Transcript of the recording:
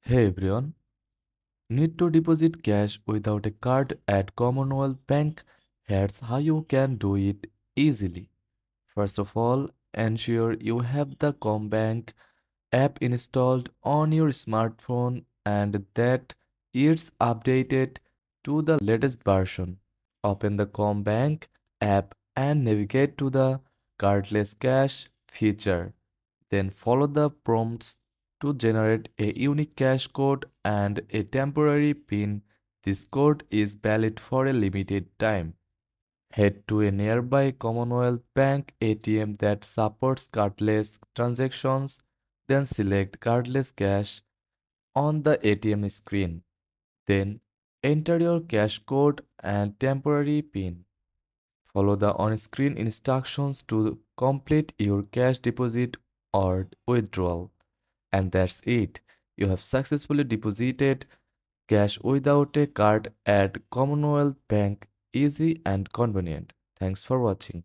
Hey everyone, need to deposit cash without a card at Commonwealth Bank? Here's how you can do it easily. First of all, ensure you have the Combank app installed on your smartphone and that it's updated to the latest version. Open the Combank app and navigate to the Cardless Cash feature. Then follow the prompts to generate a unique cash code and a temporary PIN. This code is valid for a limited time. Head to a nearby Commonwealth Bank ATM that supports cardless transactions, then select Cardless Cash on the ATM screen. Then enter your cash code and temporary PIN. Follow the on-screen instructions to complete your cash deposit or withdrawal. And that's it. You have successfully deposited cash without a card at Commonwealth Bank. Easy and convenient. Thanks for watching.